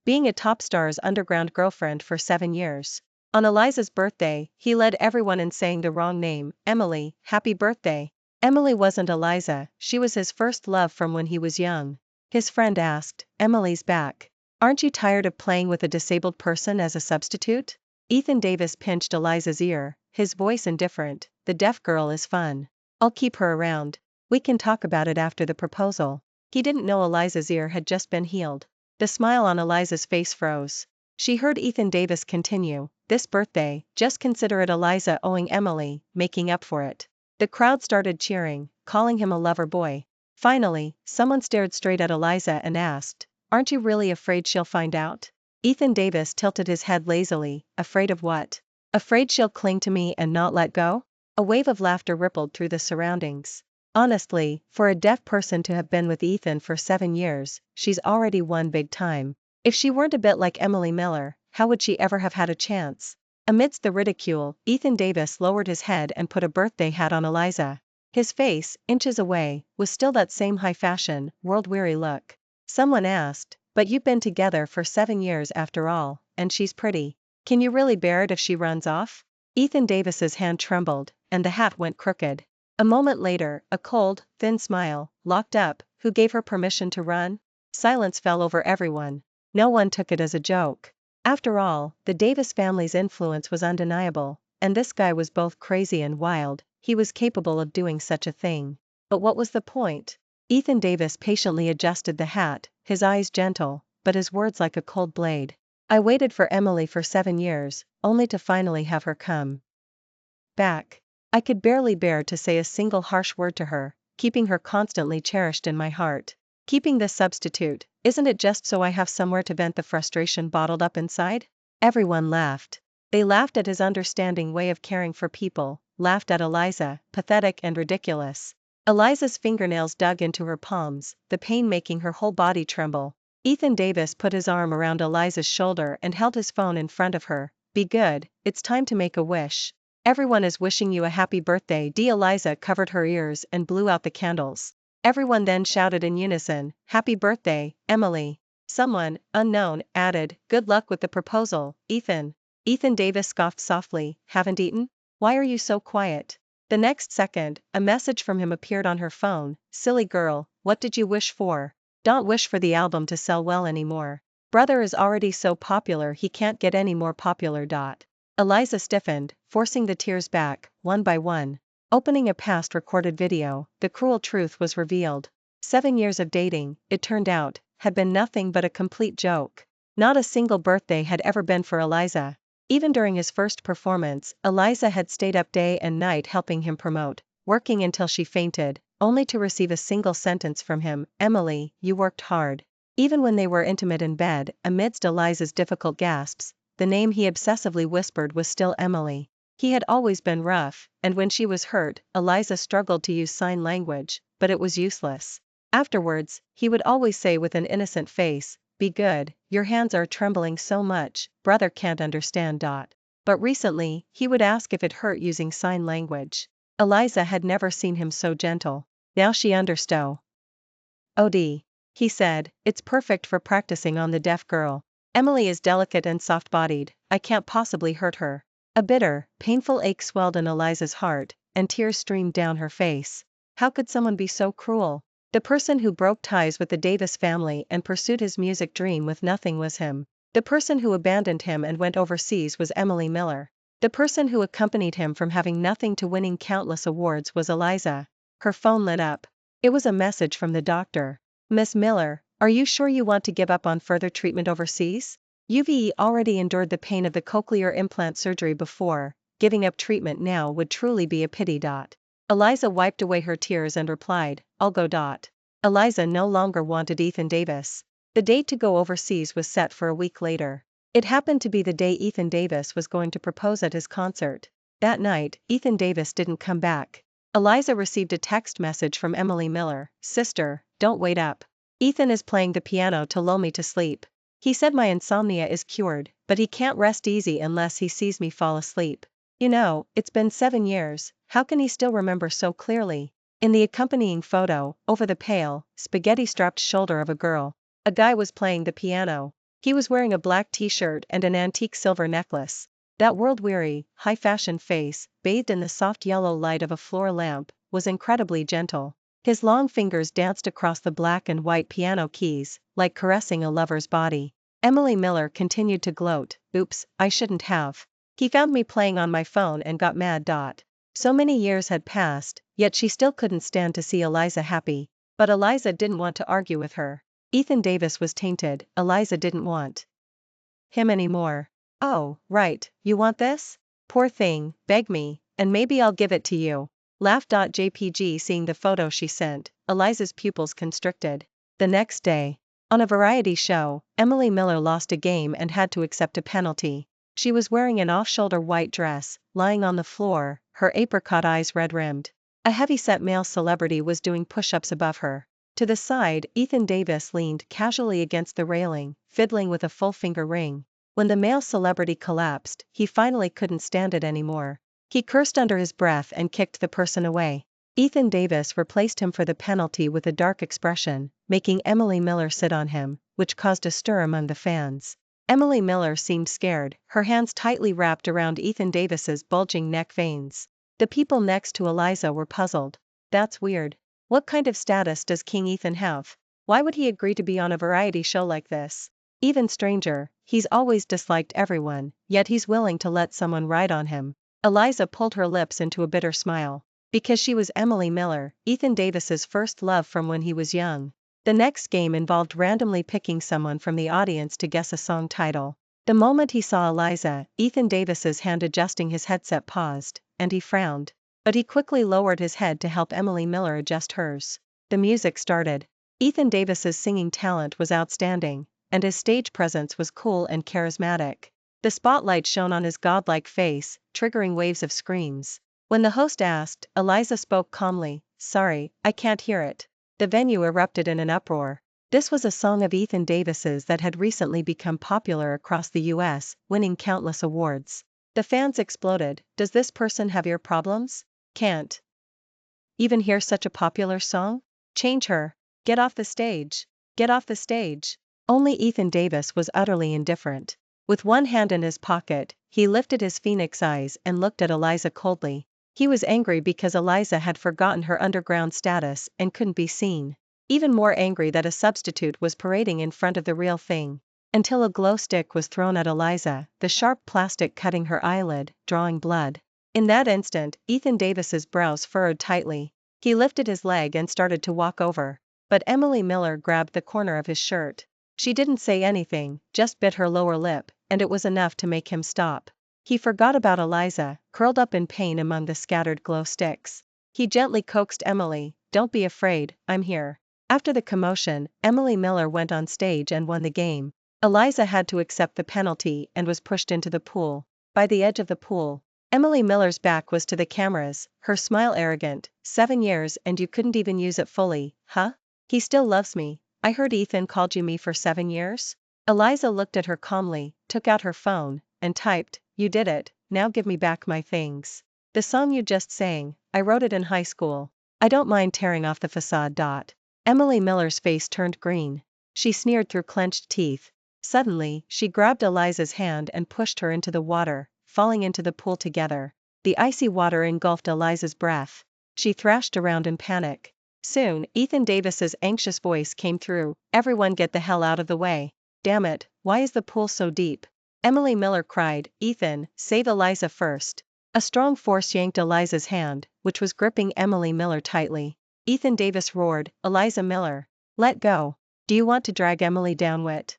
being a top star's underground girlfriend for 7 years. On Eliza's birthday, he led everyone in saying the wrong name, Emily, happy birthday. Emily wasn't Eliza, she was his first love from when he was young. His friend asked, Emily's back. Aren't you tired of playing with a disabled person as a substitute? Ethan Davis pinched Eliza's ear, his voice indifferent, the deaf girl is fun. I'll keep her around. We can talk about it after the proposal. He didn't know Eliza's ear had just been healed. The smile on Eliza's face froze. She heard Ethan Davis continue, this birthday, just consider it Eliza owing Emily, making up for it. The crowd started cheering, calling him a lover boy. Finally, someone stared straight at Eliza and asked, aren't you really afraid she'll find out? Ethan Davis tilted his head lazily, afraid of what? Afraid she'll cling to me and not let go? A wave of laughter rippled through the surroundings. Honestly, for a deaf person to have been with Ethan for 7 years, she's already won big time. If she weren't a bit like Emily Miller, how would she ever have had a chance? Amidst the ridicule, Ethan Davis lowered his head and put a birthday hat on Eliza. His face, inches away, was still that same high-fashion, world-weary look. Someone asked, but you've been together for 7 years after all, and she's pretty. Can you really bear it if she runs off? Ethan Davis's hand trembled, and the hat went crooked. A moment later, a cold, thin smile, locked up, who gave her permission to run? Silence fell over everyone. No one took it as a joke. After all, the Davis family's influence was undeniable, and this guy was both crazy and wild, he was capable of doing such a thing. But what was the point? Ethan Davis patiently adjusted the hat, his eyes gentle, but his words like a cold blade. I waited for Emily for 7 years, only to finally have her come back. I could barely bear to say a single harsh word to her, keeping her constantly cherished in my heart. Keeping this substitute, isn't it just so I have somewhere to vent the frustration bottled up inside? Everyone laughed. They laughed at his understanding way of caring for people, laughed at Eliza, pathetic and ridiculous. Eliza's fingernails dug into her palms, the pain making her whole body tremble. Ethan Davis put his arm around Eliza's shoulder and held his phone in front of her. Be good, it's time to make a wish. Everyone is wishing you a happy birthday. Eliza covered her ears and blew out the candles. Everyone then shouted in unison, happy birthday, Emily. Someone, unknown, added, good luck with the proposal, Ethan. Ethan Davis scoffed softly, haven't eaten? Why are you so quiet? The next second, a message from him appeared on her phone, silly girl, what did you wish for? Don't wish for the album to sell well anymore. Brother is already so popular he can't get any more popular. Eliza stiffened, forcing the tears back, one by one. Opening a past recorded video, the cruel truth was revealed. 7 years of dating, it turned out, had been nothing but a complete joke. Not a single birthday had ever been for Eliza. Even during his first performance, Eliza had stayed up day and night helping him promote, working until she fainted, only to receive a single sentence from him, Emily, you worked hard. Even when they were intimate in bed, amidst Eliza's difficult gasps, the name he obsessively whispered was still Emily. He had always been rough, and when she was hurt, Eliza struggled to use sign language, but it was useless. Afterwards, he would always say with an innocent face, be good, your hands are trembling so much, brother can't understand. But recently, he would ask if it hurt using sign language. Eliza had never seen him so gentle. Now she understood. OD. He said, it's perfect for practicing on the deaf girl. Emily is delicate and soft-bodied, I can't possibly hurt her. A bitter, painful ache swelled in Eliza's heart, and tears streamed down her face. How could someone be so cruel? The person who broke ties with the Davis family and pursued his music dream with nothing was him. The person who abandoned him and went overseas was Emily Miller. The person who accompanied him from having nothing to winning countless awards was Eliza. Her phone lit up. It was a message from the doctor. Miss Miller, are you sure you want to give up on further treatment overseas? You've already endured the pain of the cochlear implant surgery before, giving up treatment now would truly be a pity. Eliza wiped away her tears and replied, I'll go. Eliza no longer wanted Ethan Davis. The date to go overseas was set for a week later. It happened to be the day Ethan Davis was going to propose at his concert. That night, Ethan Davis didn't come back. Eliza received a text message from Emily Miller, sister, don't wait up. Ethan is playing the piano to lull me to sleep. He said my insomnia is cured, but he can't rest easy unless he sees me fall asleep. You know, it's been 7 years, how can he still remember so clearly? In the accompanying photo, over the pale, spaghetti-strapped shoulder of a girl, a guy was playing the piano. He was wearing a black t-shirt and an antique silver necklace. That world-weary, high-fashion face, bathed in the soft yellow light of a floor lamp, was incredibly gentle. His long fingers danced across the black and white piano keys, like caressing a lover's body. Emily Miller continued to gloat. Oops, I shouldn't have. He found me playing on my phone and got mad. So many years had passed, yet she still couldn't stand to see Eliza happy. But Eliza didn't want to argue with her. Ethan Davis was tainted. Eliza didn't want him anymore. Oh, right, you want this? Poor thing, beg me, and maybe I'll give it to you. Laugh.jpg. Seeing the photo she sent, Eliza's pupils constricted. The next day, on a variety show, Emily Miller lost a game and had to accept a penalty. She was wearing an off-shoulder white dress, lying on the floor, her apricot eyes red-rimmed. A heavy-set male celebrity was doing push-ups above her. To the side, Ethan Davis leaned casually against the railing, fiddling with a full-finger ring. When the male celebrity collapsed, he finally couldn't stand it anymore. He cursed under his breath and kicked the person away. Ethan Davis replaced him for the penalty with a dark expression, making Emily Miller sit on him, which caused a stir among the fans. Emily Miller seemed scared, her hands tightly wrapped around Ethan Davis's bulging neck veins. The people next to Eliza were puzzled. That's weird. What kind of status does King Ethan have? Why would he agree to be on a variety show like this? Even stranger, he's always disliked everyone, yet he's willing to let someone ride on him. Eliza pulled her lips into a bitter smile. Because she was Emily Miller, Ethan Davis's first love from when he was young. The next game involved randomly picking someone from the audience to guess a song title. The moment he saw Eliza, Ethan Davis's hand adjusting his headset paused, and he frowned. But he quickly lowered his head to help Emily Miller adjust hers. The music started. Ethan Davis's singing talent was outstanding, and his stage presence was cool and charismatic. The spotlight shone on his godlike face, triggering waves of screams. When the host asked, Eliza spoke calmly, "Sorry, I can't hear it." The venue erupted in an uproar. This was a song of Ethan Davis's that had recently become popular across the US, winning countless awards. The fans exploded. Does this person have ear problems? Can't even hear such a popular song? Change her. Get off the stage. Get off the stage. Only Ethan Davis was utterly indifferent. With one hand in his pocket, he lifted his phoenix eyes and looked at Eliza coldly. He was angry because Eliza had forgotten her underground status and couldn't be seen. Even more angry that a substitute was parading in front of the real thing. Until a glow stick was thrown at Eliza, the sharp plastic cutting her eyelid, drawing blood. In that instant, Ethan Davis's brows furrowed tightly. He lifted his leg and started to walk over. But Emily Miller grabbed the corner of his shirt. She didn't say anything, just bit her lower lip, and it was enough to make him stop. He forgot about Eliza, curled up in pain among the scattered glow sticks. He gently coaxed Emily, "Don't be afraid, I'm here." After the commotion, Emily Miller went on stage and won the game. Eliza had to accept the penalty and was pushed into the pool. By the edge of the pool, Emily Miller's back was to the cameras, her smile arrogant. 7 years and you couldn't even use it fully, huh? He still loves me. I heard Ethan called you me for 7 years? Eliza looked at her calmly, took out her phone, and typed, "You did it, now give me back my things. The song you just sang, I wrote it in high school. I don't mind tearing off the facade." Emily Miller's face turned green. She sneered through clenched teeth. Suddenly, she grabbed Eliza's hand and pushed her into the water, falling into the pool together. The icy water engulfed Eliza's breath. She thrashed around in panic. Soon, Ethan Davis's anxious voice came through, "Everyone get the hell out of the way. Damn it, why is the pool so deep?" Emily Miller cried, "Ethan, save Eliza first." A strong force yanked Eliza's hand, which was gripping Emily Miller tightly. Ethan Davis roared, "Eliza Miller, let go. Do you want to drag Emily down with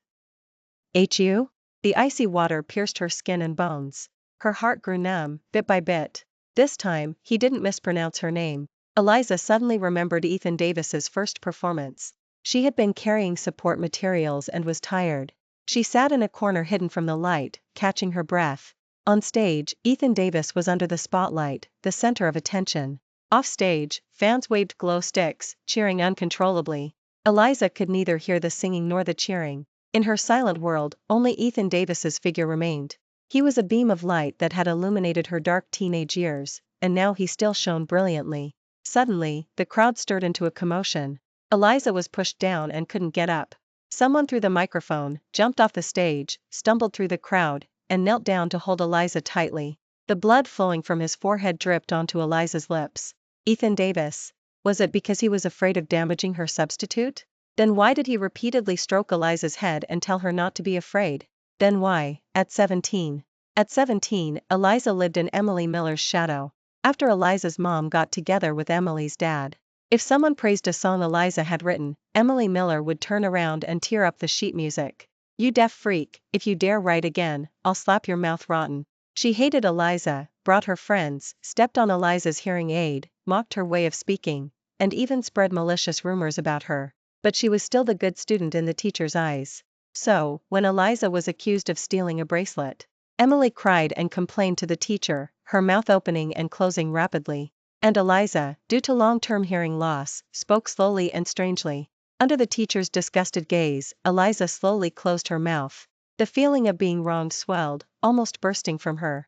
you?" The icy water pierced her skin and bones. Her heart grew numb, bit by bit. This time, he didn't mispronounce her name. Eliza suddenly remembered Ethan Davis's first performance. She had been carrying support materials and was tired. She sat in a corner hidden from the light, catching her breath. On stage, Ethan Davis was under the spotlight, the center of attention. Off stage, fans waved glow sticks, cheering uncontrollably. Eliza could neither hear the singing nor the cheering. In her silent world, only Ethan Davis's figure remained. He was a beam of light that had illuminated her dark teenage years, and now he still shone brilliantly. Suddenly, the crowd stirred into a commotion. Eliza was pushed down and couldn't get up. Someone threw the microphone, jumped off the stage, stumbled through the crowd, and knelt down to hold Eliza tightly. The blood flowing from his forehead dripped onto Eliza's lips. Ethan Davis. Was it because he was afraid of damaging her substitute? Then why did he repeatedly stroke Eliza's head and tell her not to be afraid? Then why, at 17? At 17, Eliza lived in Emily Miller's shadow. After Eliza's mom got together with Emily's dad. If someone praised a song Eliza had written, Emily Miller would turn around and tear up the sheet music. "You deaf freak, if you dare write again, I'll slap your mouth rotten." She hated Eliza, brought her friends, stepped on Eliza's hearing aid, mocked her way of speaking, and even spread malicious rumors about her. But she was still the good student in the teacher's eyes. So, when Eliza was accused of stealing a bracelet, Emily cried and complained to the teacher, her mouth opening and closing rapidly. And Eliza, due to long-term hearing loss, spoke slowly and strangely. Under the teacher's disgusted gaze, Eliza slowly closed her mouth. The feeling of being wronged swelled, almost bursting from her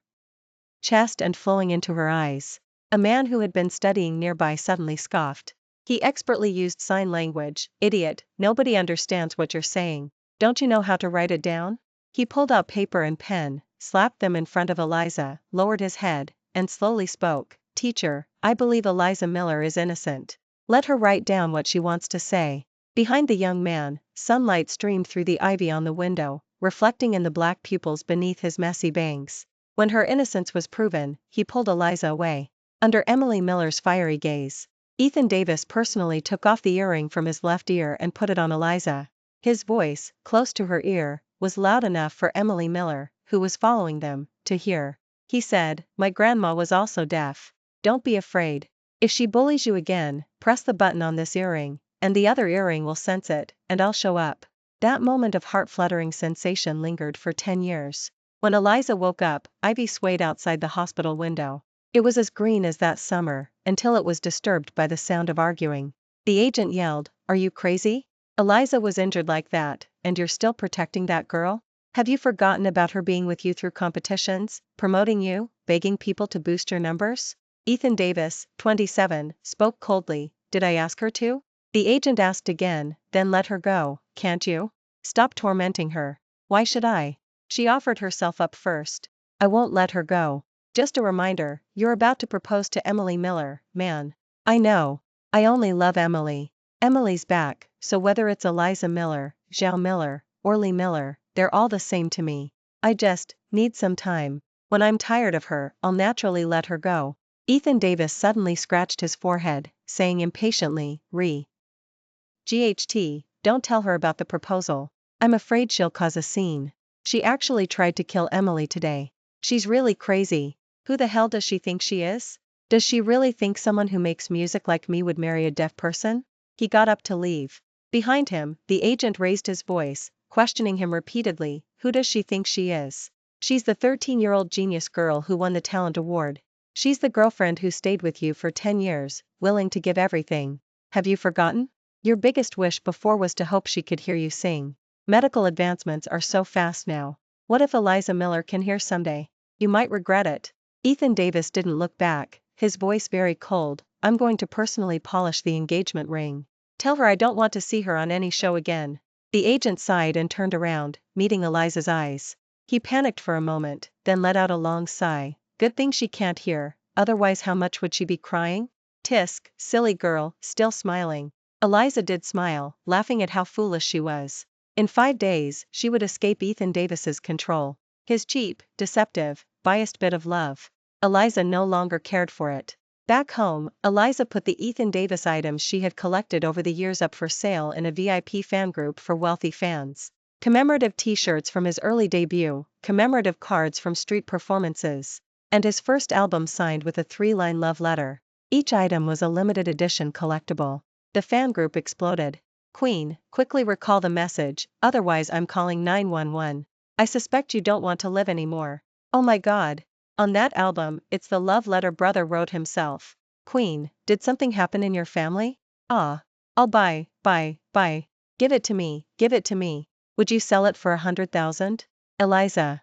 chest and flowing into her eyes. A man who had been studying nearby suddenly scoffed. He expertly used sign language. "Idiot, nobody understands what you're saying. Don't you know how to write it down?" He pulled out paper and pen, slapped them in front of Eliza, lowered his head, and slowly spoke. "Teacher, I believe Eliza Miller is innocent. Let her write down what she wants to say." Behind the young man, sunlight streamed through the ivy on the window, reflecting in the black pupils beneath his messy bangs. When her innocence was proven, he pulled Eliza away. Under Emily Miller's fiery gaze, Ethan Davis personally took off the earring from his left ear and put it on Eliza. His voice, close to her ear, was loud enough for Emily Miller, who was following them, to hear. He said, "My grandma was also deaf. Don't be afraid. If she bullies you again, press the button on this earring, and the other earring will sense it, and I'll show up." That moment of heart-fluttering sensation lingered for 10 years. When Eliza woke up, ivy swayed outside the hospital window. It was as green as that summer, until it was disturbed by the sound of arguing. The agent yelled, "Are you crazy? Eliza was injured like that, and you're still protecting that girl? Have you forgotten about her being with you through competitions, promoting you, begging people to boost your numbers?" Ethan Davis, 27, spoke coldly. "Did I ask her to?" The agent asked again, "Then let her go, can't you? Stop tormenting her." "Why should I? She offered herself up first." "I won't let her go. Just a reminder, you're about to propose to Emily Miller, man." "I know. I only love Emily. Emily's back, so whether it's Eliza Miller, Zhao Miller, or Lee Miller, they're all the same to me. I just need some time. When I'm tired of her, I'll naturally let her go." Ethan Davis suddenly scratched his forehead, saying impatiently, "GHT, don't tell her about the proposal. I'm afraid she'll cause a scene. She actually tried to kill Emily today. She's really crazy. Who the hell does she think she is? Does she really think someone who makes music like me would marry a deaf person?" He got up to leave. Behind him, the agent raised his voice, questioning him repeatedly. "Who does she think she is? She's the 13-year-old genius girl who won the talent award. She's the girlfriend who stayed with you for 10 years, willing to give everything. Have you forgotten? Your biggest wish before was to hope she could hear you sing. Medical advancements are so fast now. What if Eliza Miller can hear someday? You might regret it." Ethan Davis didn't look back, his voice very cold. "I'm going to personally polish the engagement ring. Tell her I don't want to see her on any show again." The agent sighed and turned around, meeting Eliza's eyes. He panicked for a moment, then let out a long sigh. Good thing she can't hear, otherwise how much would she be crying? Tisk, silly girl, still smiling. Eliza did smile, laughing at how foolish she was. In 5 days, she would escape Ethan Davis's control. His cheap, deceptive, biased bit of love. Eliza no longer cared for it. Back home, Eliza put the Ethan Davis items she had collected over the years up for sale in a VIP fan group for wealthy fans. Commemorative t-shirts from his early debut, commemorative cards from street performances, and his first album signed with a 3-line love letter. Each item was a limited edition collectible. The fan group exploded. "Queen, quickly recall the message, otherwise I'm calling 911. I suspect you don't want to live anymore." "Oh my god. On that album, it's the love letter brother wrote himself." "Queen, did something happen in your family?" "Ah. I'll buy. Give it to me, give it to me. Would you sell it for 100,000? Eliza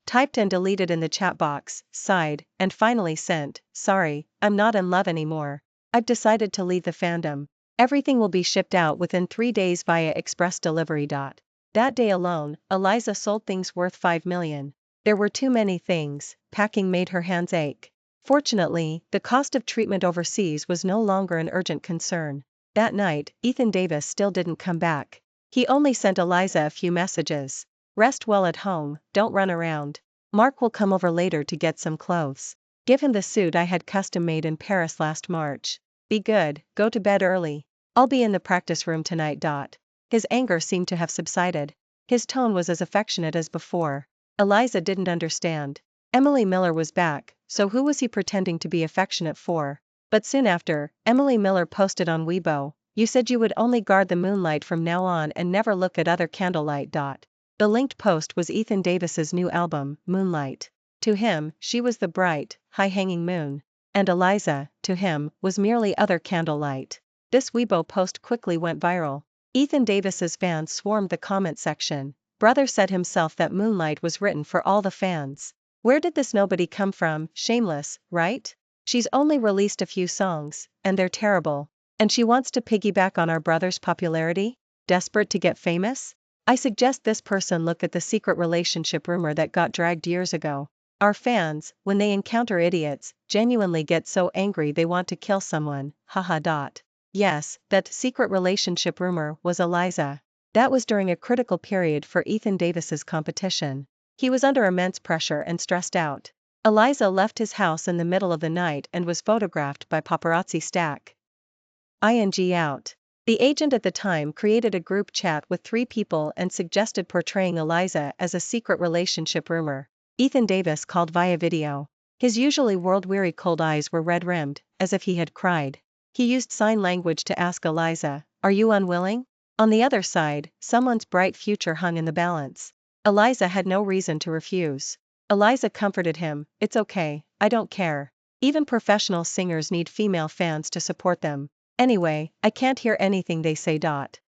typed and deleted in the chat box, sighed, and finally sent, "Sorry, I'm not in love anymore. I've decided to leave the fandom." Everything will be shipped out within 3 days via express delivery. That day alone, Eliza sold things worth $5 million. There were too many things, packing made her hands ache. Fortunately, the cost of treatment overseas was no longer an urgent concern. That night, Ethan Davis still didn't come back. He only sent Eliza a few messages. Rest well at home, don't run around. Mark will come over later to get some clothes. Give him the suit I had custom made in Paris last March. Be good, go to bed early. I'll be in the practice room tonight. His anger seemed to have subsided. His tone was as affectionate as before. Eliza didn't understand. Emily Miller was back, so who was he pretending to be affectionate for? But soon after, Emily Miller posted on Weibo, "You said you would only guard the moonlight from now on and never look at other candlelight." The linked post was Ethan Davis's new album, Moonlight. To him, she was the bright, high-hanging moon. And Eliza, to him, was merely other candlelight. This Weibo post quickly went viral. Ethan Davis's fans swarmed the comment section. Brother said himself that Moonlight was written for all the fans. Where did this nobody come from? Shameless, right? She's only released a few songs, and they're terrible. And she wants to piggyback on our brother's popularity? Desperate to get famous? I suggest this person look at the secret relationship rumor that got dragged years ago. Our fans, when they encounter idiots, genuinely get so angry they want to kill someone, haha. Yes, that secret relationship rumor was Eliza. That was during a critical period for Ethan Davis's competition. He was under immense pressure and stressed out. Eliza left his house in the middle of the night and was photographed by paparazzi stack ing out. The agent at the time created a group chat with 3 people and suggested portraying Eliza as a secret relationship rumor. Ethan Davis called via video. His usually world-weary cold eyes were red-rimmed, as if he had cried. He used sign language to ask Eliza, "Are you unwilling?" On the other side, someone's bright future hung in the balance. Eliza had no reason to refuse. Eliza comforted him, "It's okay, I don't care. Even professional singers need female fans to support them. Anyway, I can't hear anything they say."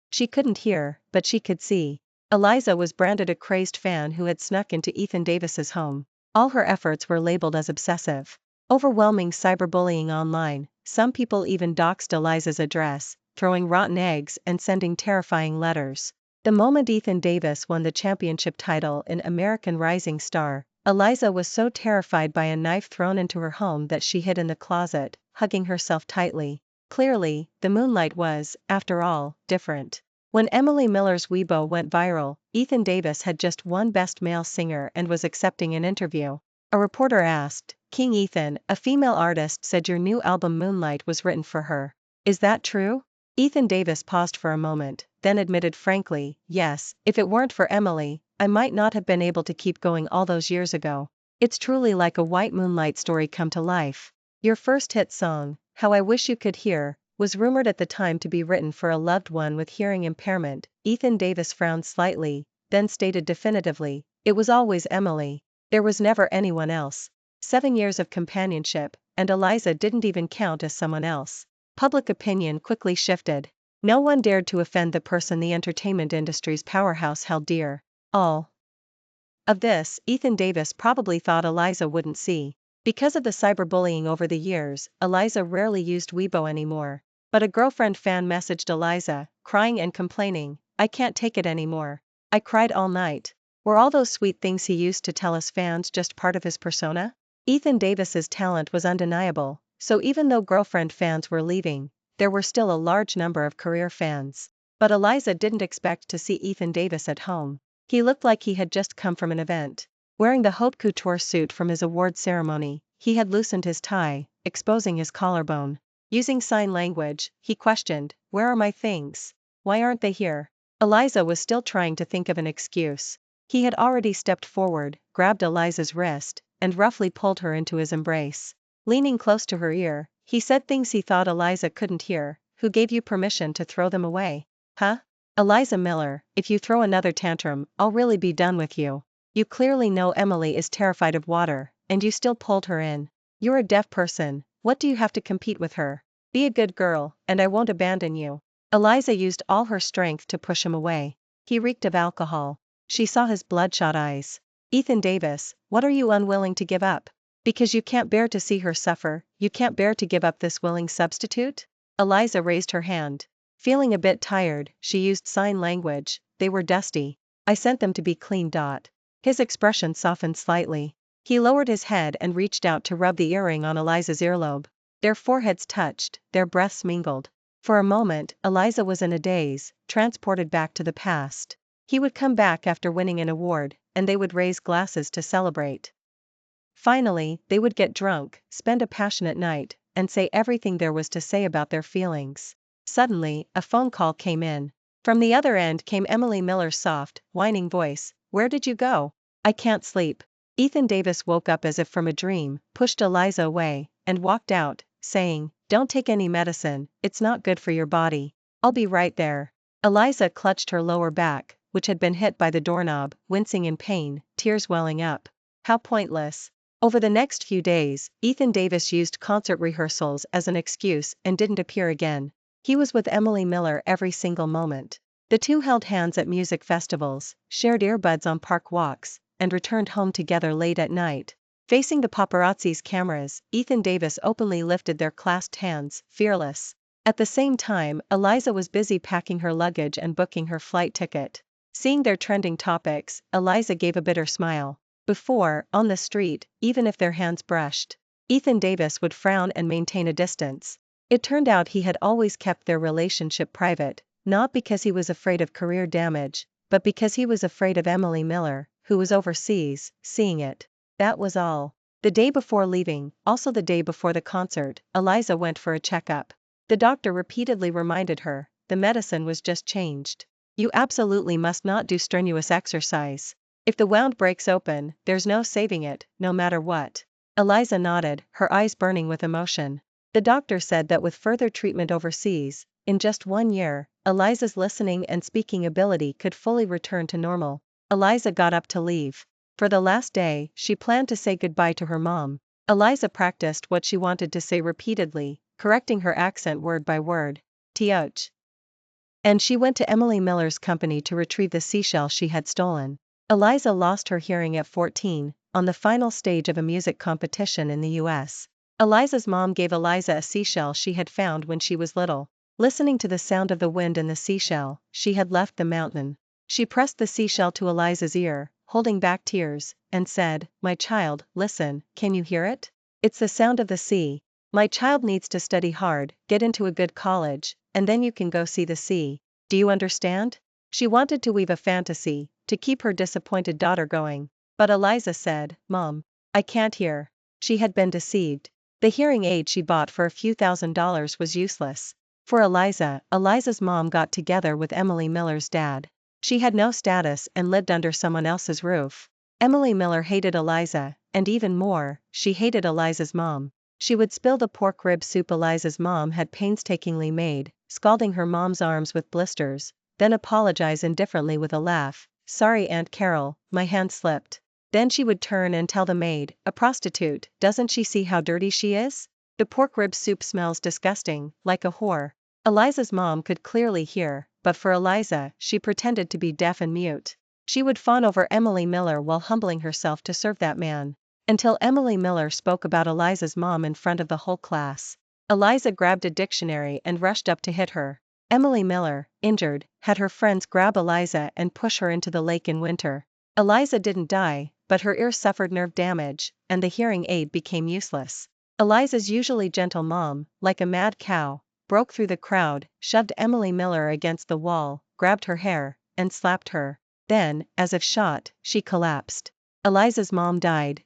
She couldn't hear, but she could see. Eliza was branded a crazed fan who had snuck into Ethan Davis's home. All her efforts were labeled as obsessive. Overwhelming cyberbullying online. Some people even doxed Eliza's address, throwing rotten eggs and sending terrifying letters. The moment Ethan Davis won the championship title in American Rising Star, Eliza was so terrified by a knife thrown into her home that she hid in the closet, hugging herself tightly. Clearly, the Moonlight was, after all, different. When Emily Miller's Weibo went viral, Ethan Davis had just won Best Male Singer and was accepting an interview. A reporter asked, "King Ethan, a female artist said your new album Moonlight was written for her. Is that true?" Ethan Davis paused for a moment, then admitted frankly, "Yes, if it weren't for Emily, I might not have been able to keep going all those years ago. It's truly like a white moonlight story come to life." Your first hit song, How I Wish You Could Hear, was rumored at the time to be written for a loved one with hearing impairment. Ethan Davis frowned slightly, then stated definitively, "It was always Emily. There was never anyone else." 7 years of companionship, and Eliza didn't even count as someone else. Public opinion quickly shifted. No one dared to offend the person the entertainment industry's powerhouse held dear. All of this, Ethan Davis probably thought Eliza wouldn't see. Because of the cyberbullying over the years, Eliza rarely used Weibo anymore. But a girlfriend fan messaged Eliza, crying and complaining, "I can't take it anymore. I cried all night." Were all those sweet things he used to tell us fans just part of his persona? Ethan Davis's talent was undeniable, so even though girlfriend fans were leaving, there were still a large number of career fans. But Eliza didn't expect to see Ethan Davis at home. He looked like he had just come from an event. Wearing the haute couture suit from his award ceremony, he had loosened his tie, exposing his collarbone. Using sign language, he questioned, "Where are my things? Why aren't they here?" Eliza was still trying to think of an excuse. He had already stepped forward, grabbed Eliza's wrist, and roughly pulled her into his embrace. Leaning close to her ear, he said things he thought Eliza couldn't hear. "Who gave you permission to throw them away? Huh? Eliza Miller, if you throw another tantrum, I'll really be done with you. You clearly know Emily is terrified of water, and you still pulled her in. You're a deaf person, what do you have to compete with her? Be a good girl, and I won't abandon you." Eliza used all her strength to push him away. He reeked of alcohol. She saw his bloodshot eyes. "Ethan Davis, what are you unwilling to give up? Because you can't bear to see her suffer, you can't bear to give up this willing substitute?" Eliza raised her hand. Feeling a bit tired, she used sign language. They were dusty. I sent them to be cleaned. His expression softened slightly. He lowered his head and reached out to rub the earring on Eliza's earlobe. Their foreheads touched, their breaths mingled. For a moment, Eliza was in a daze, transported back to the past. He would come back after winning an award, and they would raise glasses to celebrate. Finally, they would get drunk, spend a passionate night, and say everything there was to say about their feelings. Suddenly, a phone call came in. From the other end came Emily Miller's soft, whining voice. "Where did you go? I can't sleep." Ethan Davis woke up as if from a dream, pushed Eliza away, and walked out, saying, "Don't take any medicine, it's not good for your body. I'll be right there." Eliza clutched her lower back, which had been hit by the doorknob, wincing in pain, tears welling up. How pointless. Over the next few days, Ethan Davis used concert rehearsals as an excuse and didn't appear again. He was with Emily Miller every single moment. The two held hands at music festivals, shared earbuds on park walks, and returned home together late at night. Facing the paparazzi's cameras, Ethan Davis openly lifted their clasped hands, fearless. At the same time, Eliza was busy packing her luggage and booking her flight ticket. Seeing their trending topics, Eliza gave a bitter smile. Before, on the street, even if their hands brushed, Ethan Davis would frown and maintain a distance. It turned out he had always kept their relationship private, not because he was afraid of career damage, but because he was afraid of Emily Miller, who was overseas, seeing it. That was all. The day before leaving, also the day before the concert, Eliza went for a checkup. The doctor repeatedly reminded her, the medicine was just changed. You absolutely must not do strenuous exercise. If the wound breaks open, there's no saving it, no matter what. Eliza nodded, her eyes burning with emotion. The doctor said that with further treatment overseas, in just 1 year, Eliza's listening and speaking ability could fully return to normal. Eliza got up to leave. For the last day, she planned to say goodbye to her mom. Eliza practiced what she wanted to say repeatedly, correcting her accent word by word. Tioch. And she went to Emily Miller's company to retrieve the seashell she had stolen. Eliza lost her hearing at 14, on the final stage of a music competition in the US. Eliza's mom gave Eliza a seashell she had found when she was little. Listening to the sound of the wind in the seashell, she had left the mountain. She pressed the seashell to Eliza's ear, holding back tears, and said, "My child, listen, can you hear it? It's the sound of the sea. My child needs to study hard, get into a good college, and then you can go see the sea. Do you understand?" She wanted to weave a fantasy, to keep her disappointed daughter going. But Eliza said, "Mom, I can't hear." She had been deceived. The hearing aid she bought for a few $1,000s was useless. For Eliza, Eliza's mom got together with Emily Miller's dad. She had no status and lived under someone else's roof. Emily Miller hated Eliza, and even more, she hated Eliza's mom. She would spill the pork rib soup Eliza's mom had painstakingly made, scalding her mom's arms with blisters, then apologize indifferently with a laugh. "Sorry Aunt Carol, my hand slipped." Then she would turn and tell the maid, a prostitute, "Doesn't she see how dirty she is? The pork rib soup smells disgusting, like a whore." Eliza's mom could clearly hear, but for Eliza, she pretended to be deaf and mute. She would fawn over Emily Miller while humbling herself to serve that man. Until Emily Miller spoke about Eliza's mom in front of the whole class. Eliza grabbed a dictionary and rushed up to hit her. Emily Miller, injured, had her friends grab Eliza and push her into the lake in winter. Eliza didn't die, but her ear suffered nerve damage, and the hearing aid became useless. Eliza's usually gentle mom, like a mad cow, broke through the crowd, shoved Emily Miller against the wall, grabbed her hair, and slapped her. Then, as if shot, she collapsed. Eliza's mom died,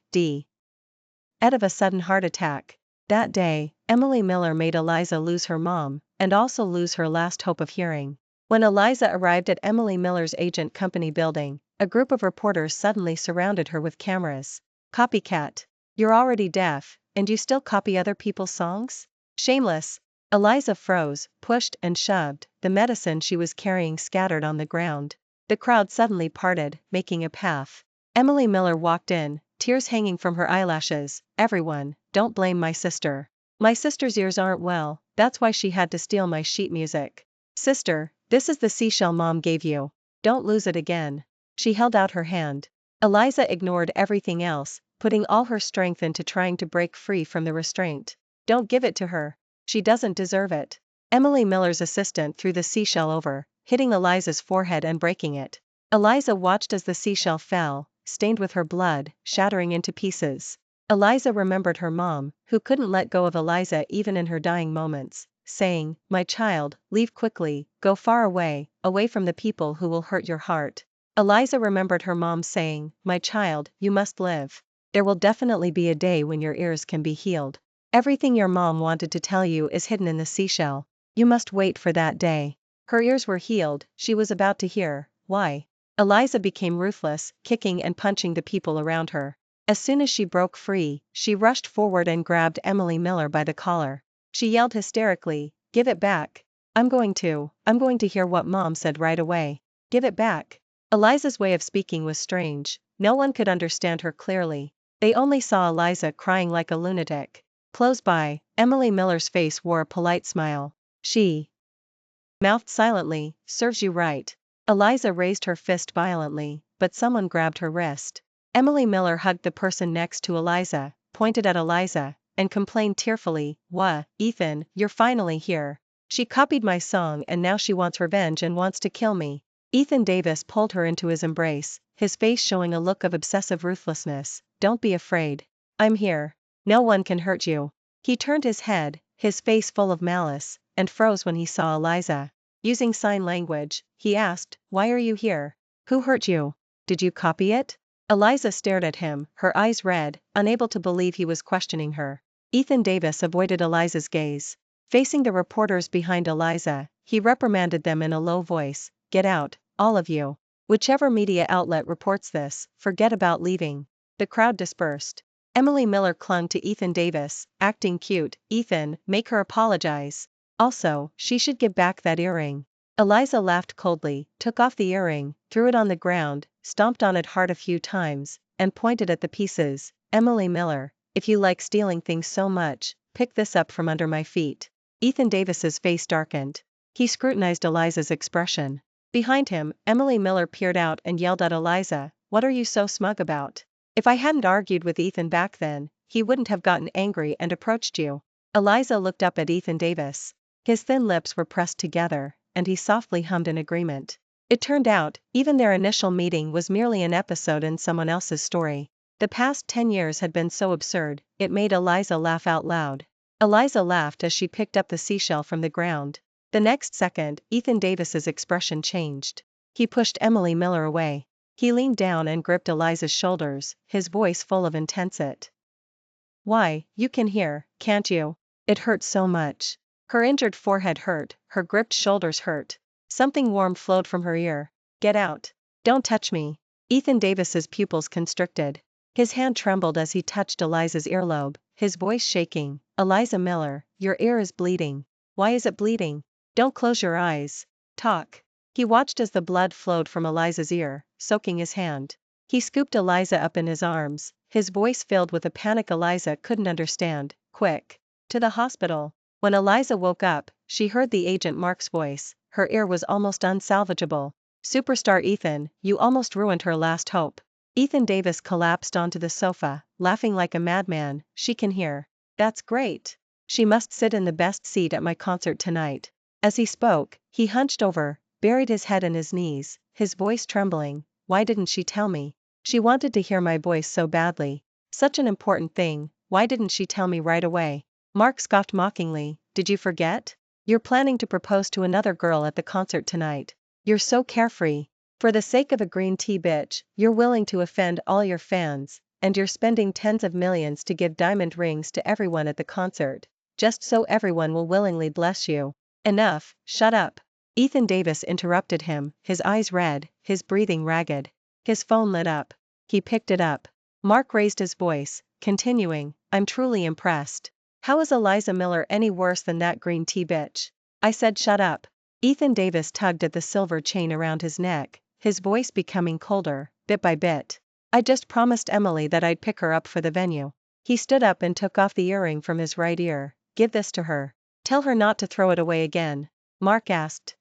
out of a sudden heart attack. That day, Emily Miller made Eliza lose her mom, and also lose her last hope of hearing. When Eliza arrived at Emily Miller's agent company building, a group of reporters suddenly surrounded her with cameras. "Copycat. You're already deaf, and you still copy other people's songs? Shameless." Eliza froze, pushed and shoved, the medicine she was carrying scattered on the ground. The crowd suddenly parted, making a path. Emily Miller walked in, tears hanging from her eyelashes. "Everyone, don't blame my sister. My sister's ears aren't well, that's why she had to steal my sheet music. Sister, this is the seashell Mom gave you. Don't lose it again." She held out her hand. Eliza ignored everything else, putting all her strength into trying to break free from the restraint. "Don't give it to her. She doesn't deserve it." Emily Miller's assistant threw the seashell over, hitting Eliza's forehead and breaking it. Eliza watched as the seashell fell, stained with her blood, shattering into pieces. Eliza remembered her mom, who couldn't let go of Eliza even in her dying moments, saying, "My child, leave quickly, go far away, away from the people who will hurt your heart." Eliza remembered her mom saying, "My child, you must live. There will definitely be a day when your ears can be healed. Everything your mom wanted to tell you is hidden in the seashell. You must wait for that day." Her ears were healed, she was about to hear, why. Eliza became ruthless, kicking and punching the people around her. As soon as she broke free, she rushed forward and grabbed Emily Miller by the collar. She yelled hysterically, "Give it back. I'm going to hear what Mom said right away. Give it back." Eliza's way of speaking was strange, no one could understand her clearly. They only saw Eliza crying like a lunatic. Close by, Emily Miller's face wore a polite smile. She mouthed silently, "Serves you right." Eliza raised her fist violently, but someone grabbed her wrist. Emily Miller hugged the person next to Eliza, pointed at Eliza, and complained tearfully, "Wha, Ethan, you're finally here. She copied my song and now she wants revenge and wants to kill me." Ethan Davis pulled her into his embrace, his face showing a look of obsessive ruthlessness. "Don't be afraid. I'm here. No one can hurt you." He turned his head, his face full of malice, and froze when he saw Eliza. Using sign language, he asked, "Why are you here? Who hurt you? Did you copy it?" Eliza stared at him, her eyes red, unable to believe he was questioning her. Ethan Davis avoided Eliza's gaze. Facing the reporters behind Eliza, he reprimanded them in a low voice, "Get out, all of you. Whichever media outlet reports this, forget about leaving." The crowd dispersed. Emily Miller clung to Ethan Davis, acting cute. "Ethan, make her apologize. Also, she should give back that earring." Eliza laughed coldly, took off the earring, threw it on the ground, stomped on it hard a few times, and pointed at the pieces. "Emily Miller, if you like stealing things so much, pick this up from under my feet." Ethan Davis's face darkened. He scrutinized Eliza's expression. Behind him, Emily Miller peered out and yelled at Eliza, "What are you so smug about? If I hadn't argued with Ethan back then, he wouldn't have gotten angry and approached you." Eliza looked up at Ethan Davis. His thin lips were pressed together, and he softly hummed in agreement. It turned out, even their initial meeting was merely an episode in someone else's story. The past 10 years had been so absurd, it made Eliza laugh out loud. Eliza laughed as she picked up the seashell from the ground. The next second, Ethan Davis's expression changed. He pushed Emily Miller away. He leaned down and gripped Eliza's shoulders, his voice full of intensity. "Why, you can hear, can't you? It hurts so much." Her injured forehead hurt, her gripped shoulders hurt. Something warm flowed from her ear. "Get out. Don't touch me." Ethan Davis's pupils constricted. His hand trembled as he touched Eliza's earlobe, his voice shaking. "Eliza Miller, your ear is bleeding. Why is it bleeding? Don't close your eyes. Talk." He watched as the blood flowed from Eliza's ear, soaking his hand. He scooped Eliza up in his arms, his voice filled with a panic Eliza couldn't understand. "Quick. To the hospital." When Eliza woke up, she heard the agent Mark's voice. Her ear was almost unsalvageable. "Superstar Ethan, you almost ruined her last hope." Ethan Davis collapsed onto the sofa, laughing like a madman. "She can hear. That's great. She must sit in the best seat at my concert tonight." As he spoke, he hunched over, buried his head in his knees, his voice trembling. "Why didn't she tell me? She wanted to hear my voice so badly. Such an important thing, why didn't she tell me right away?" Mark scoffed mockingly. "Did you forget? You're planning to propose to another girl at the concert tonight. You're so carefree. For the sake of a green tea bitch, you're willing to offend all your fans, and you're spending tens of millions to give diamond rings to everyone at the concert, just so everyone will willingly bless you." "Enough, shut up." Ethan Davis interrupted him, his eyes red, his breathing ragged. His phone lit up. He picked it up. Mark raised his voice, continuing, "I'm truly impressed. How is Eliza Miller any worse than that green tea bitch?" "I said shut up." Ethan Davis tugged at the silver chain around his neck, his voice becoming colder, bit by bit. "I just promised Emily that I'd pick her up for the venue." He stood up and took off the earring from his right ear. "Give this to her. Tell her not to throw it away again." Mark asked,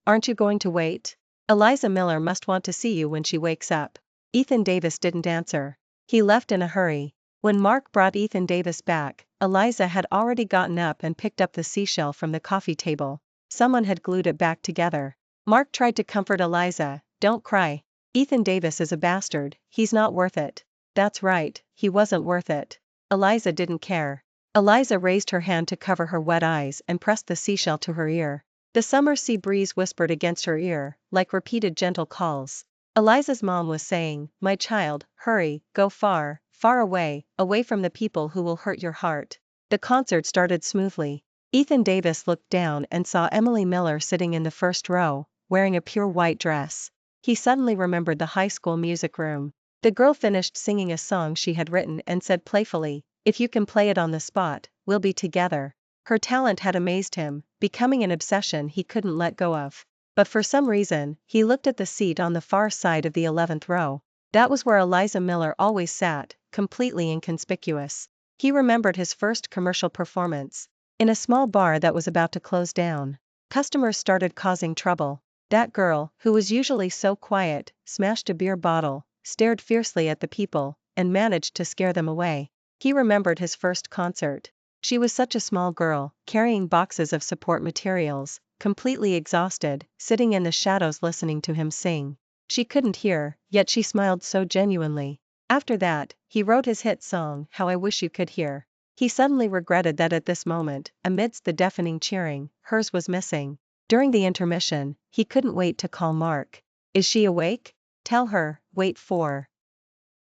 "Aren't you going to wait? Eliza Miller must want to see you when she wakes up." Ethan Davis didn't answer. He left in a hurry. When Mark brought Ethan Davis back, Eliza had already gotten up and picked up the seashell from the coffee table. Someone had glued it back together. Mark tried to comfort Eliza. Don't cry. Ethan Davis is a bastard, he's not worth it. That's right, he wasn't worth it. Eliza didn't care. Eliza raised her hand to cover her wet eyes and pressed the seashell to her ear. The summer sea breeze whispered against her ear, like repeated gentle calls. Eliza's mom was saying, "My child, hurry, go far, far away, away from the people who will hurt your heart." The concert started smoothly. Ethan Davis looked down and saw Emily Miller sitting in the first row, wearing a pure white dress. He suddenly remembered the high school music room. The girl finished singing a song she had written and said playfully, "If you can play it on the spot, we'll be together." Her talent had amazed him, becoming an obsession he couldn't let go of. But for some reason, he looked at the seat on the far side of the 11th row. That was where Eliza Miller always sat, completely inconspicuous. He remembered his first commercial performance. In a small bar that was about to close down. Customers started causing trouble. That girl, who was usually so quiet, smashed a beer bottle, stared fiercely at the people, and managed to scare them away. He remembered his first concert. She was such a small girl, carrying boxes of support materials, completely exhausted, sitting in the shadows listening to him sing. She couldn't hear, yet she smiled so genuinely. After that, he wrote his hit song, "How I Wish You Could Hear." He suddenly regretted that at this moment, amidst the deafening cheering, hers was missing. During the intermission, he couldn't wait to call Mark. "Is she awake? Tell her, wait for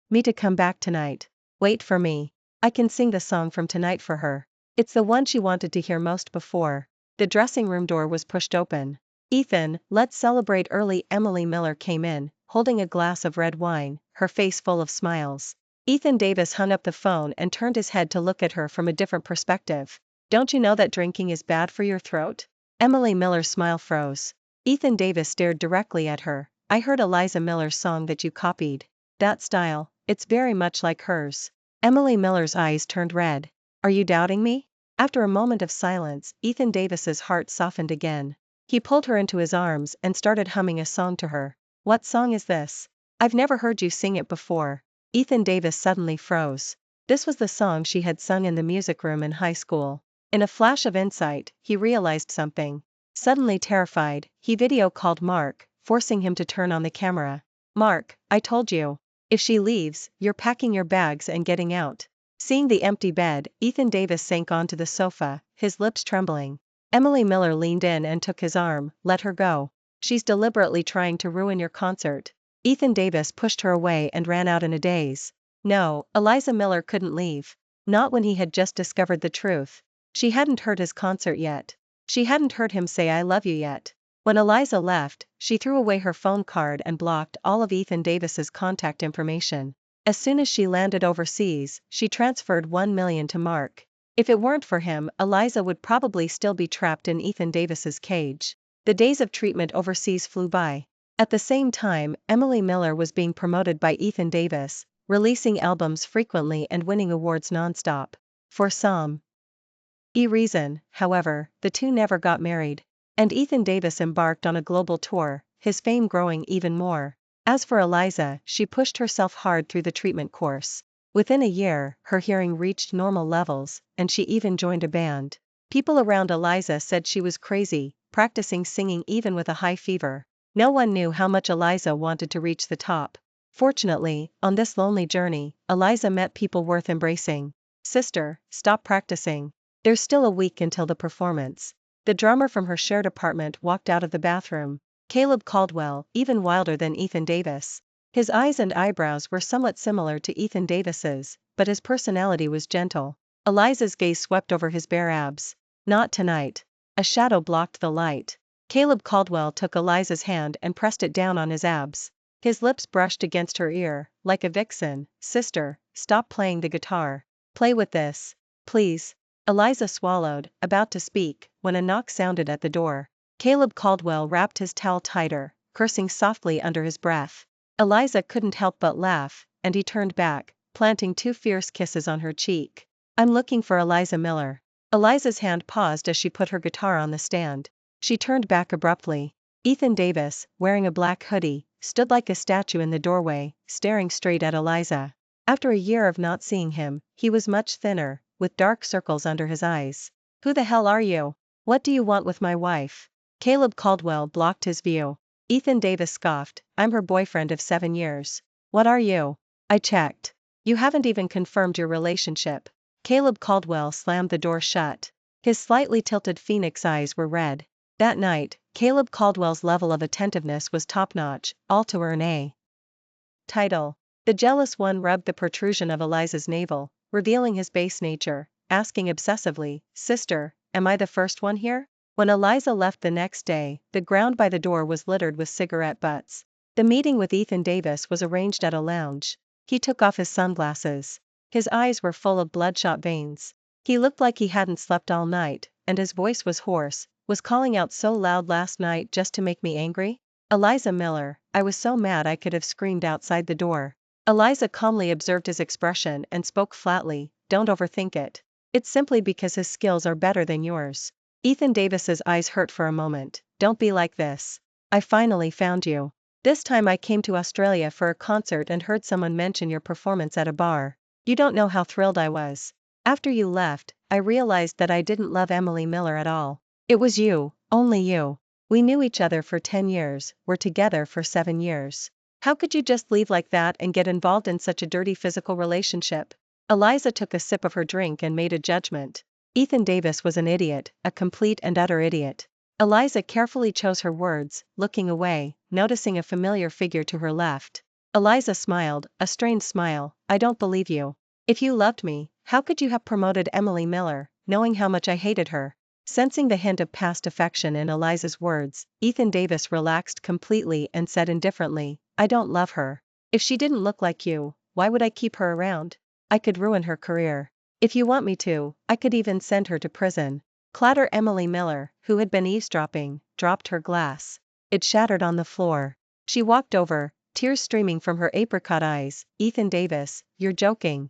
me to come back tonight. Wait for me. I can sing the song from tonight for her. It's the one she wanted to hear most before." The dressing room door was pushed open. "Ethan, let's celebrate early." Emily Miller came in, holding a glass of red wine, her face full of smiles. Ethan Davis hung up the phone and turned his head to look at her from a different perspective. "Don't you know that drinking is bad for your throat?" Emily Miller's smile froze. Ethan Davis stared directly at her. "I heard Eliza Miller's song that you copied. That style, it's very much like hers." Emily Miller's eyes turned red. "Are you doubting me?" After a moment of silence, Ethan Davis's heart softened again. He pulled her into his arms and started humming a song to her. "What song is this? I've never heard you sing it before." Ethan Davis suddenly froze. This was the song she had sung in the music room in high school. In a flash of insight, he realized something. Suddenly terrified, he video called Mark, forcing him to turn on the camera. "Mark, I told you. If she leaves, you're packing your bags and getting out." Seeing the empty bed, Ethan Davis sank onto the sofa, his lips trembling. Emily Miller leaned in and took his arm. "Let her go. She's deliberately trying to ruin your concert." Ethan Davis pushed her away and ran out in a daze. No, Eliza Miller couldn't leave. Not when he had just discovered the truth. She hadn't heard his concert yet. She hadn't heard him say "I love you" yet. When Eliza left, she threw away her phone card and blocked all of Ethan Davis's contact information. As soon as she landed overseas, she transferred $1 million to Mark. If it weren't for him, Eliza would probably still be trapped in Ethan Davis's cage. The days of treatment overseas flew by. At the same time, Emily Miller was being promoted by Ethan Davis, releasing albums frequently and winning awards nonstop. For some reason, however, the two never got married. And Ethan Davis embarked on a global tour, his fame growing even more. As for Eliza, she pushed herself hard through the treatment course. Within a year, her hearing reached normal levels, and she even joined a band. People around Eliza said she was crazy, practicing singing even with a high fever. No one knew how much Eliza wanted to reach the top. Fortunately, on this lonely journey, Eliza met people worth embracing. "Sister, stop practicing. There's still a week until the performance." The drummer from her shared apartment walked out of the bathroom. Caleb Caldwell, even wilder than Ethan Davis. His eyes and eyebrows were somewhat similar to Ethan Davis's, but his personality was gentle. Eliza's gaze swept over his bare abs. "Not tonight." A shadow blocked the light. Caleb Caldwell took Eliza's hand and pressed it down on his abs. His lips brushed against her ear, like a vixen. "Sister, stop playing the guitar. Play with this. Please." Eliza swallowed, about to speak, when a knock sounded at the door. Caleb Caldwell wrapped his towel tighter, cursing softly under his breath. Eliza couldn't help but laugh, and he turned back, planting 2 fierce kisses on her cheek. "I'm looking for Eliza Miller." Eliza's hand paused as she put her guitar on the stand. She turned back abruptly. Ethan Davis, wearing a black hoodie, stood like a statue in the doorway, staring straight at Eliza. After a year of not seeing him, he was much thinner, with dark circles under his eyes. Who the hell are you? What do you want with my wife? Caleb Caldwell blocked his view. Ethan Davis scoffed, I'm her boyfriend of 7 years. What are you? I checked. You haven't even confirmed your relationship. Caleb Caldwell slammed the door shut. His slightly tilted phoenix eyes were red. That night, Caleb Caldwell's level of attentiveness was top-notch, all to earn a title. The jealous one rubbed the protrusion of Eliza's navel, revealing his base nature, asking obsessively, Sister, am I the first one here? When Eliza left the next day, the ground by the door was littered with cigarette butts. The meeting with Ethan Davis was arranged at a lounge. He took off his sunglasses. His eyes were full of bloodshot veins. He looked like he hadn't slept all night, and his voice was hoarse. Was calling out so loud last night just to make me angry? Eliza Miller, I was so mad I could have screamed outside the door. Eliza calmly observed his expression and spoke flatly, don't overthink it. It's simply because his skills are better than yours. Ethan Davis's eyes hurt for a moment. Don't be like this. I finally found you. This time I came to Australia for a concert and heard someone mention your performance at a bar. You don't know how thrilled I was. After you left, I realized that I didn't love Emily Miller at all. It was you, only you. We knew each other for 10 years, were together for 7 years. How could you just leave like that and get involved in such a dirty physical relationship? Eliza took a sip of her drink and made a judgment. Ethan Davis was an idiot, a complete and utter idiot. Eliza carefully chose her words, looking away, noticing a familiar figure to her left. Eliza smiled, a strained smile. I don't believe you. If you loved me, how could you have promoted Emily Miller, knowing how much I hated her? Sensing the hint of past affection in Eliza's words, Ethan Davis relaxed completely and said indifferently, I don't love her. If she didn't look like you, why would I keep her around? I could ruin her career. If you want me to, I could even send her to prison. Clatter. Emily Miller, who had been eavesdropping, dropped her glass. It shattered on the floor. She walked over, tears streaming from her apricot eyes. Ethan Davis, you're joking.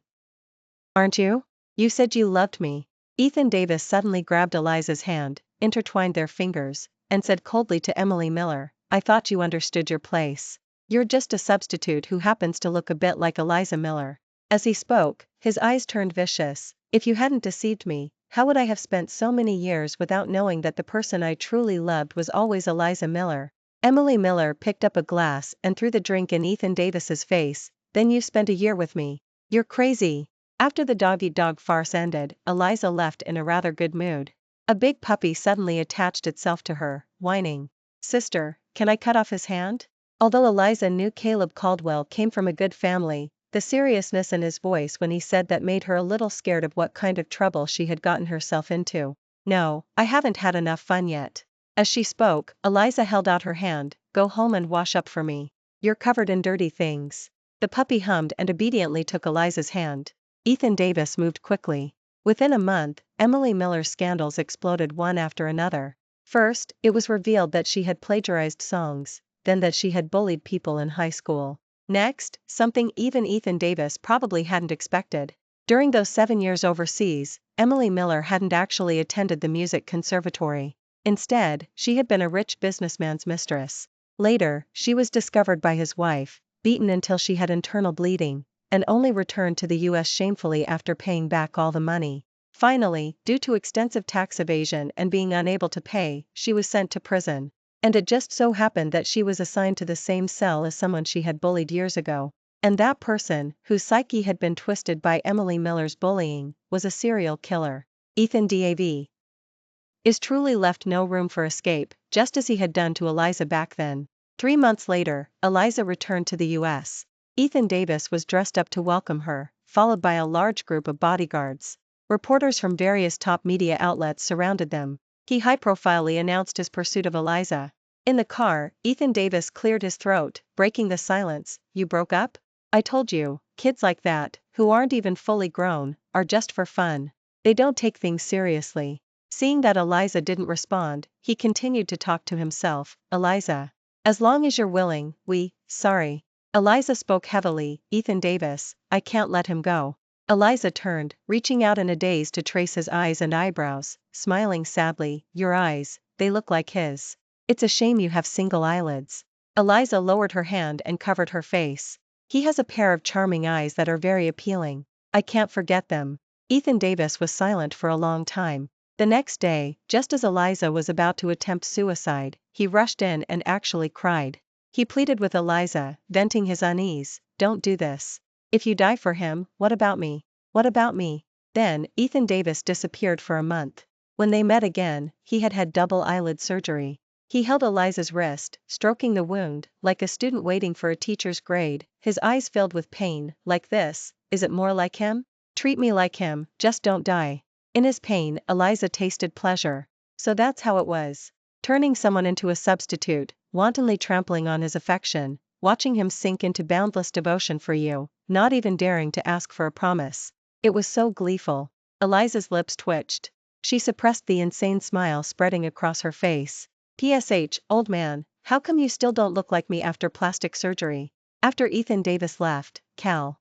Aren't you? You said you loved me. Ethan Davis suddenly grabbed Eliza's hand, intertwined their fingers, and said coldly to Emily Miller, I thought you understood your place. You're just a substitute who happens to look a bit like Eliza Miller. As he spoke, his eyes turned vicious. If you hadn't deceived me, how would I have spent so many years without knowing that the person I truly loved was always Eliza Miller? Emily Miller picked up a glass and threw the drink in Ethan Davis's face. Then you spent a year with me. You're crazy. After the dog-eat-dog farce ended, Eliza left in a rather good mood. A big puppy suddenly attached itself to her, whining. Sister, can I cut off his hand? Although Eliza knew Caleb Caldwell came from a good family, the seriousness in his voice when he said that made her a little scared of what kind of trouble she had gotten herself into. No, I haven't had enough fun yet. As she spoke, Eliza held out her hand, go home and wash up for me. You're covered in dirty things. The puppy hummed and obediently took Eliza's hand. Ethan Davis moved quickly. Within a month, Emily Miller's scandals exploded one after another. First, it was revealed that she had plagiarized songs, then that she had bullied people in high school. Next, something even Ethan Davis probably hadn't expected. During those 7 years overseas, Emily Miller hadn't actually attended the music conservatory. Instead, she had been a rich businessman's mistress. Later, she was discovered by his wife, beaten until she had internal bleeding, and only returned to the US shamefully after paying back all the money. Finally, due to extensive tax evasion and being unable to pay, she was sent to prison. And it just so happened that she was assigned to the same cell as someone she had bullied years ago. And that person, whose psyche had been twisted by Emily Miller's bullying, was a serial killer. Ethan Davis is truly left no room for escape, just as he had done to Eliza back then. 3 months later, Eliza returned to the US. Ethan Davis was dressed up to welcome her, followed by a large group of bodyguards. Reporters from various top media outlets surrounded them. He high-profilely announced his pursuit of Eliza. In the car, Ethan Davis cleared his throat, breaking the silence. You broke up? I told you, kids like that, who aren't even fully grown, are just for fun. They don't take things seriously. Seeing that Eliza didn't respond, he continued to talk to himself. Eliza. As long as you're willing, sorry. Eliza spoke heavily. Ethan Davis, I can't let him go. Eliza turned, reaching out in a daze to trace his eyes and eyebrows, smiling sadly. Your eyes, they look like his. It's a shame you have single eyelids. Eliza lowered her hand and covered her face. He has a pair of charming eyes that are very appealing. I can't forget them. Ethan Davis was silent for a long time. The next day, just as Eliza was about to attempt suicide, he rushed in and actually cried. He pleaded with Eliza, venting his unease, "Don't do this. If you die for him, what about me? What about me?" Then, Ethan Davis disappeared for a month. When they met again, he had had double eyelid surgery. He held Eliza's wrist, stroking the wound, like a student waiting for a teacher's grade, his eyes filled with pain. "Like this, is it more like him? Treat me like him, just don't die." In his pain, Eliza tasted pleasure. So that's how it was. Turning someone into a substitute, wantonly trampling on his affection, watching him sink into boundless devotion for you, not even daring to ask for a promise. It was so gleeful. Eliza's lips twitched. She suppressed the insane smile spreading across her face. "PSH, old man, how come you still don't look like me after plastic surgery?" After Ethan Davis left, Cal.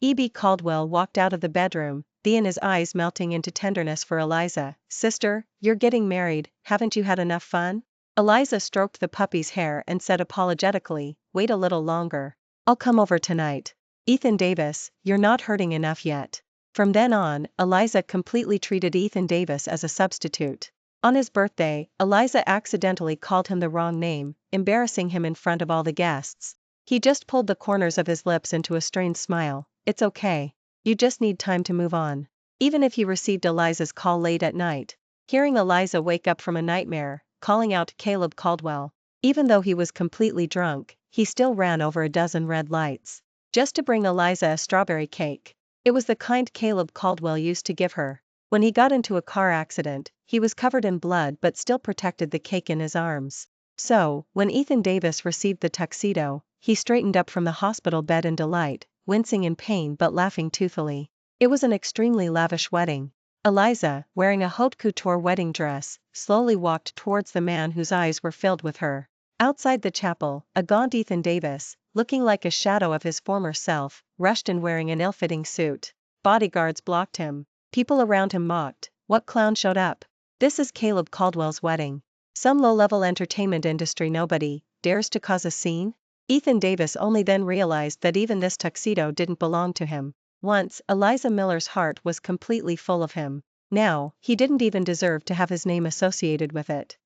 E.B. Caldwell walked out of the bedroom, in his eyes melting into tenderness for Eliza. "Sister, you're getting married, haven't you had enough fun?" Eliza stroked the puppy's hair and said apologetically, "Wait a little longer. I'll come over tonight." "Ethan Davis, you're not hurting enough yet." From then on, Eliza completely treated Ethan Davis as a substitute. On his birthday, Eliza accidentally called him the wrong name, embarrassing him in front of all the guests. He just pulled the corners of his lips into a strained smile. "It's okay. You just need time to move on." Even if he received Eliza's call late at night, hearing Eliza wake up from a nightmare, calling out Caleb Caldwell, even though he was completely drunk, he still ran over a dozen red lights, just to bring Eliza a strawberry cake. It was the kind Caleb Caldwell used to give her. When he got into a car accident, he was covered in blood but still protected the cake in his arms. So, when Ethan Davis received the tuxedo, he straightened up from the hospital bed in delight, wincing in pain but laughing toothily. It was an extremely lavish wedding. Eliza, wearing a haute couture wedding dress, slowly walked towards the man whose eyes were filled with her. Outside the chapel, a gaunt Ethan Davis, looking like a shadow of his former self, rushed in wearing an ill-fitting suit. Bodyguards blocked him. People around him mocked. What clown showed up? This is Caleb Caldwell's wedding. Some low-level entertainment industry nobody dares to cause a scene? Ethan Davis only then realized that even this tuxedo didn't belong to him. Once, Eliza Miller's heart was completely full of him. Now, he didn't even deserve to have his name associated with it.